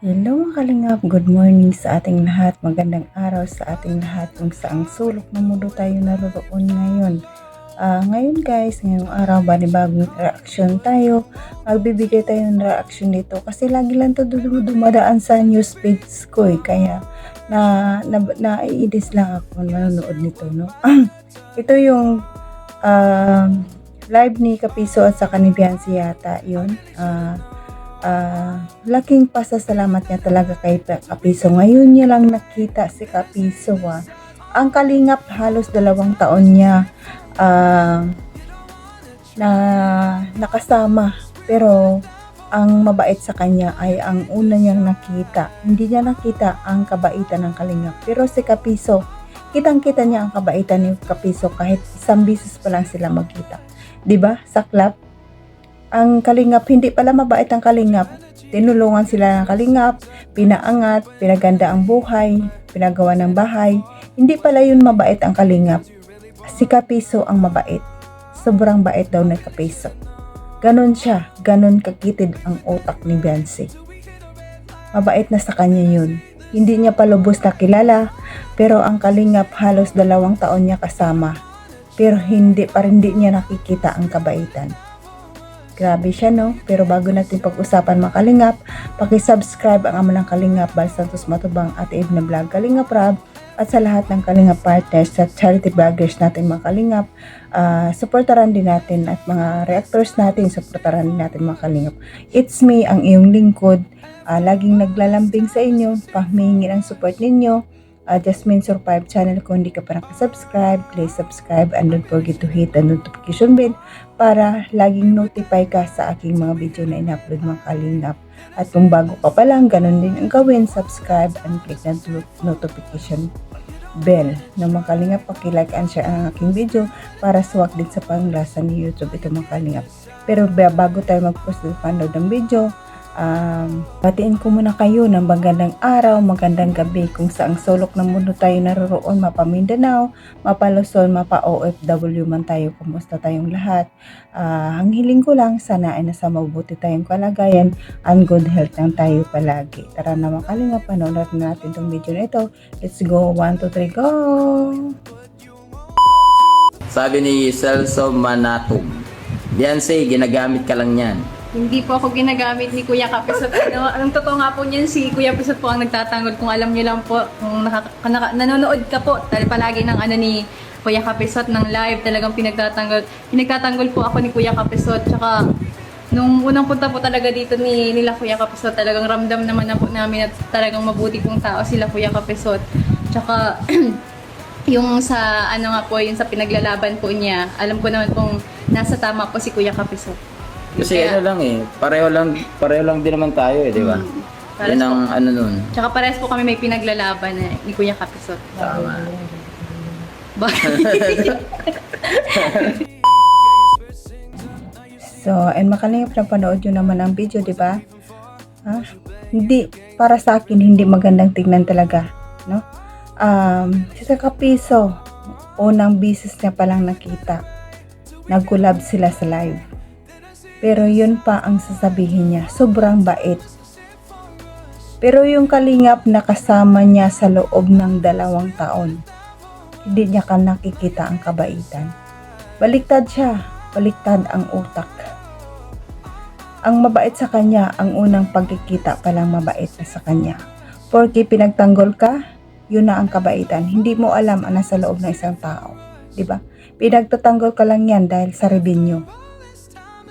Hello mga kalingap, good morning sa ating lahat, magandang araw sa ating lahat kung saang sulok ng mundo tayo naroroon ngayon. Ngayon guys, ngayong araw, bagong reaction tayo, magbibigay tayo ng reaction dito kasi lagi lang ito dumadaan sa news page ko kaya naiinis lang ako nanonood nito, no? Ito yung live ni Kapiso at sa Kanibiansi yata yun. Laking pasasalamat niya talaga kay Kapiso. Ngayon niya lang nakita si Kapiso. Ang Kalingap halos 2 taon niya na nakasama. Pero ang mabait sa kanya ay ang una niyang nakita. Hindi niya nakita ang kabaitan ng Kalingap. Pero si Kapiso, kitang-kita niya ang kabaitan ni Kapiso kahit isang bisis pa lang sila magkita. 'Di ba? Sa club ang Kalingap, hindi pala mabait ang Kalingap. Tinulungan sila ng Kalingap, pinaangat, pinaganda ang buhay, pinagawa ng bahay. Hindi pala yun mabait ang Kalingap. Si Kapiso ang mabait. Sobrang bait daw ng Kapiso. Ganon siya, ganon kakitid ang utak ni Beyonce. Mabait na sa kanya yun. Hindi niya pa lubos na kilala, pero ang Kalingap halos 2 taon niya kasama. Pero hindi niya nakikita ang kabaitan. Grabe siya, no? Pero bago natin pag-usapan mga Kalingap, paki-subscribe ang Ama ng Kalingap, Bal Santos Matubang at Eve na Vlog, Kalingap Rab, at sa lahat ng Kalingap partners at charity vloggers natin mga Kalingap, supportaran din natin at mga reactors natin, supportaran din natin mga Kalingap. It's me, ang iyong lingkod, laging naglalambing sa inyo, pahingin ang support ninyo. Jasmine Survive channel, kung hindi ka pa nakasubscribe, please subscribe and don't forget to hit the notification bell para laging notify ka sa aking mga video na in-upload mga Kalingap. At kung bago ka pa lang, ganun din ang gawin, subscribe and click the notification bell na mga Kalingap. Paki-like and share ang aking video para suwak din sa panglasa ni YouTube ito mga Kalingap. Pero bago tayo mag-post ng panood ng video, batiin ko muna kayo ng magandang araw, magandang gabi kung saang sulok ng mundo tayo naroroon, mapa Mindanao, mapa Luzon, mapa OFW man tayo, kumusta tayong lahat. Ang hiling ko lang, sana ay nasa mabuti tayong kalagayan and good health lang tayo palagi. Tara na mga Kalingap, panood natin itong video na ito. Let's go, 1, 2, 3, go! Sabi ni Celso Manatog, Beyonce, ginagamit ka lang yan. Hindi po ako ginagamit ni Kuya Kapisot. Ang totoo nga po niyan, si Kuya Kapisot po ang nagtatanggol. Kung alam niyo lang po, kung nanonood ka po, palagi ng ni Kuya Kapisot ng live, talagang pinagtatanggol po ako ni Kuya Kapisot. Tsaka, nung unang punta po talaga dito nila Kuya Kapisot, talagang ramdam naman na po namin at talagang mabuti pong tao sila Kuya Kapisot. Tsaka, yung sa, nga po, yung sa pinaglalaban po niya, alam ko naman pong nasa tama po si Kuya Kapisot. Kasi pareho lang din naman tayo di ba? Yan ang nun. Tsaka parehas po kami may pinaglalaban ni Kuya Kapisot. Tama. So, and Makalingap na panood nyo naman ang video, di ba? Hindi, para sa akin, hindi magandang tignan talaga, no? Si Kapiso, unang bisis niya palang nakita. Nag-collab sila sa live. Pero yun pa ang sasabihin niya, sobrang bait. Pero yung Kalingap nakasama niya sa loob ng 2 taon, hindi niya ka nakikita ang kabaitan. Baliktad siya, baliktad ang utak. Ang mabait sa kanya, ang unang pagkikita pa lang mabait na sa kanya. Porque pinagtanggol ka, yun na ang kabaitan. Hindi mo alam ang nasa loob ng isang tao. Diba? Pinagtatanggol ka lang yan dahil sa revenue.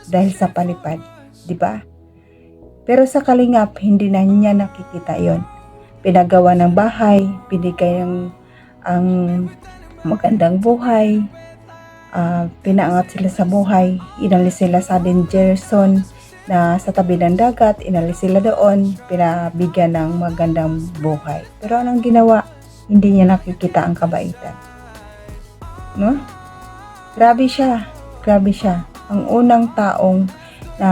Dahil sa palipad, di ba? Pero sa Kalingap, hindi na niya nakikita yon. Pinagawa ng bahay, binigay ang magandang buhay, pinaangat sila sa buhay, inalis sila sa danger zone na sa tabi ng dagat, inalis sila doon, pinabigyan ng magandang buhay. Pero anong ginawa? Hindi niya nakikita ang kabaitan. No? Grabe siya. Ang unang taong na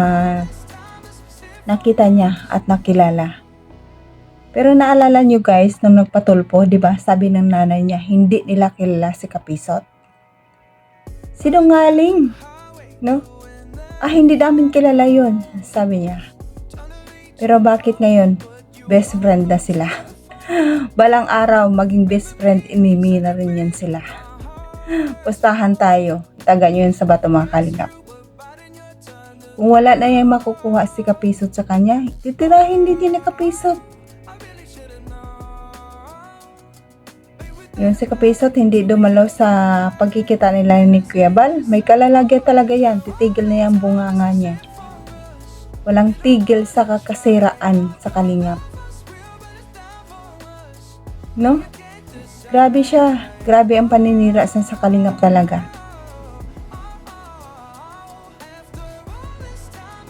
nakita niya at nakilala. Pero naalala nyo guys, nung nagpatulpo, di ba? Sabi ng nanay niya, hindi nila kilala si Kapisot. Sinungaling, no? Hindi namin kilala yun, sabi niya. Pero bakit ngayon, best friend na sila. Balang araw, maging best friend, inimi na rin yan sila. Pustahan tayo. Itaga nyo yun sa bato mga kalingap. Kung wala na yung makukuha si Kapisot sa kanya, titirahin din niya ni Kapisot. Yun si Kapisot, hindi dumalo sa pagkikita nila ni Kuya Bal. May kalalagyan talaga yan. Titigil na yung bunganga niya. Walang tigil sa kakasiraan sa kalingap. No? Grabe siya. Grabe ang paninira sa kalingap talaga.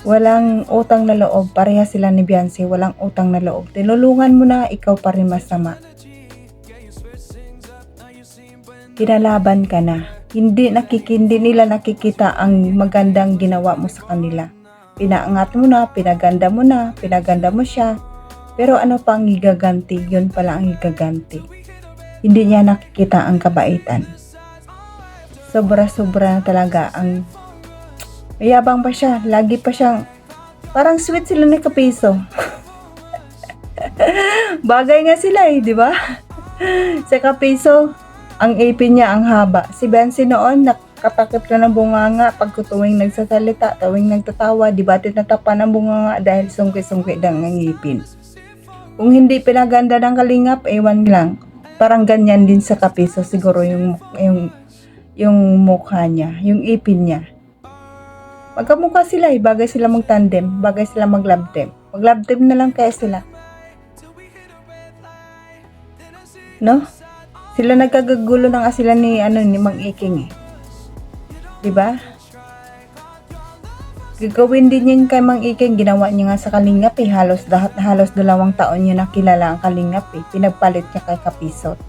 Walang utang na loob. Pareha sila ni Beyonce. Walang utang na loob. Tinulungan mo na, ikaw pa rin masama. Pinalaban ka na. Hindi nila nakikita ang magandang ginawa mo sa kanila. Pinaangat mo na, pinaganda mo siya. Pero ano pa ang igaganti? Yun pala ang igaganti. Hindi niya nakikita ang kabaitan. Sobra-sobra na talaga ang mayabang pa siya. Lagi pa siyang parang sweet sila ni Kapiso. Bagay nga sila di ba? Sa Kapiso, ang ipin niya ang haba. Si Bensi noon, nakatakip na ng bunganga pag tuwing nagsasalita, tuwing nagtatawa, di ba tinatapan ng bunganga dahil sungki-sungki lang ang ipin. Kung hindi pinaganda ng kalingap, ewan lang. Parang ganyan din sa Kapiso siguro yung mukha niya, yung ipin niya. Magkamukha sila bagay sila magtandem, bagay sila mag-love team. Mag-love team na lang kaya sila. No? Sila nagkagagulo ng sila ni Mang Iking . Diba? Gagawin din yun kay Mang Iking, ginawa niya nga sa kalingap halos 2 taon niya nakilala ang kalingap pinagpalit niya kay Kapisot.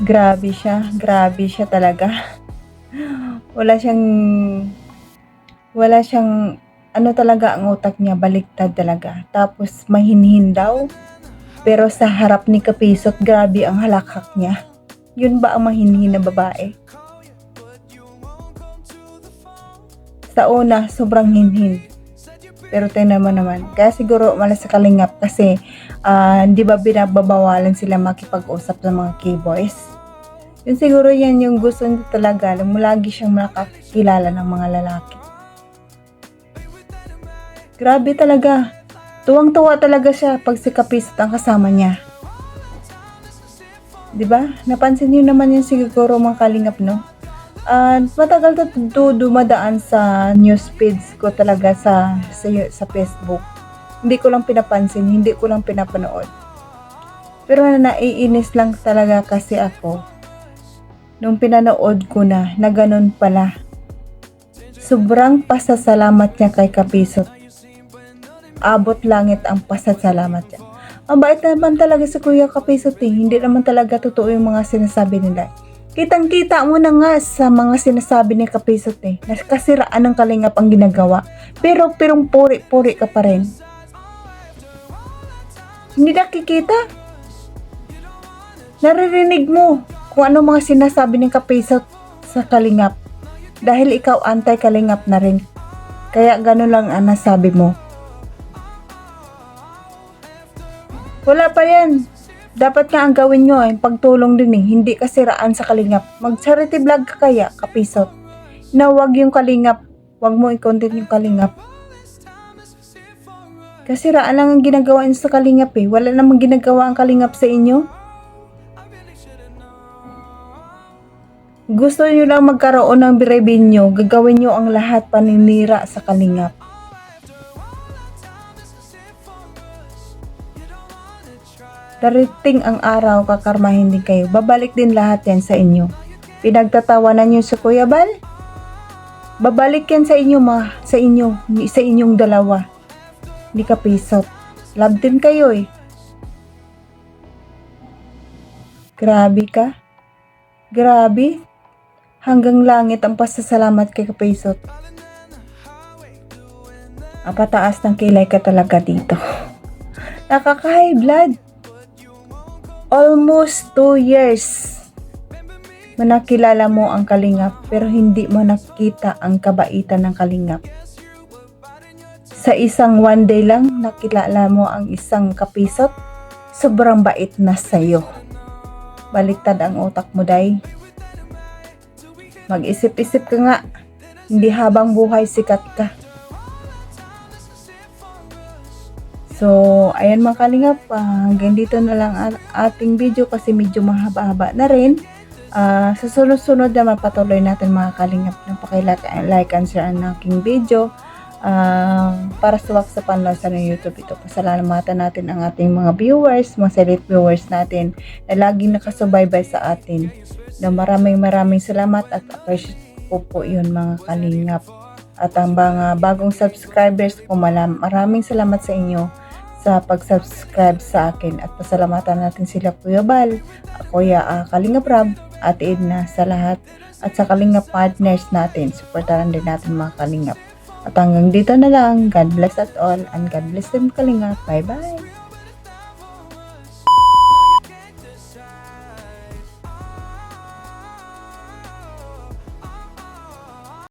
Grabe siya talaga. Wala siyang talaga ang utak niya, baliktad talaga. Tapos mahinhin daw. Pero sa harap ni Kapisot, grabe ang halakhak niya. Yun ba ang mahinhin na babae? Sa una, sobrang hinhin. Pero tingnan mo naman. Kaya siguro malas sa kalingap kasi di ba binababawalan sila makipag-usap sa mga K-boys. Yun siguro yan yung gusto niya talaga. Lagi siyang makakilala ng mga lalaki. Grabe talaga. Tuwang-tuwa talaga siya pag si Kapisot ang kasama niya. Diba? Napansin niyo naman yun siguro mga kalingap, no? Matagal na dumadaan sa news feeds ko talaga sa Facebook. Hindi ko lang pinapansin, hindi ko lang pinapanood. Pero naiinis lang talaga kasi ako nung pinanood ko na ganun pala. Sobrang pasasalamat niya kay Kapisot. Abot langit ang pasasalamat niya. Ang bait naman talaga si Kuya Kapisot Hindi naman talaga totoo yung mga sinasabi nila. Kitang-kita mo na nga sa mga sinasabi ni Kapisot Nakasiraan ng kalingap ang ginagawa. Pero puri-puri ka pa rin. Hindi nakikita. Naririnig mo kung ano mga sinasabi ni Kapisot sa kalingap. Dahil ikaw anti-kalingap na rin. Kaya gano'n lang ang nasabi mo. Wala pa yan. Dapat nga ang gawin nyo pagtulong din hindi kasiraan sa kalingap. Mag-charity vlog ka kaya, Kapisot. Na wag yung kalingap. Wag mo i-content yung kalingap. Kasiraan lang ang ginagawa nyo sa kalingap Wala namang ginagawa ang kalingap sa inyo. Gusto nyo lang magkaroon ng revenue. Gagawin nyo ang lahat paninira sa kalingap. Darating ang araw, kakarmahin din kayo. Babalik din lahat yan sa inyo. Pinagtatawanan nyo sa Kuya Bal? Babalik yan sa inyo, sa inyong dalawa. Ni Kapisot. Love din kayo Grabe ka. Grabe. Hanggang langit ang pasasalamat kay Kapisot. Ang pataas ng kilay ka talaga dito. Nakaka-high blood. Almost 2 years manakilala mo ang kalingap pero hindi mo nakita ang kabaitan ng kalingap. Sa isang one day lang, nakilala mo ang isang kapisot, sobrang bait na sa'yo. Baliktad ang utak mo, day. Mag-isip-isip ka nga, hindi habang buhay sikat ka. So, ayan mga kalingap, hanggang dito na lang ang ating video kasi medyo mahaba-haba na rin. Sa sunod-sunod naman patuloy natin mga kalingap na like and share ang aking video para suwak sa panlasa ng YouTube ito. Pasalamatan natin ang ating mga viewers, mga silent viewers natin na laging nakasubaybay sa atin. Na maraming salamat at appreciate po yun mga kalingap. At ang mga bagong subscribers ko, maraming salamat sa inyo sa pag-subscribe sa akin at pasalamatan natin sila Kuya Bal, Kuya Kalingap Rab, at Edna sa lahat at sa Kalingap partners natin. Supportahan din natin mga Kalingap. At hanggang dito na lang. God bless us all and God bless them Kalingap. Bye bye!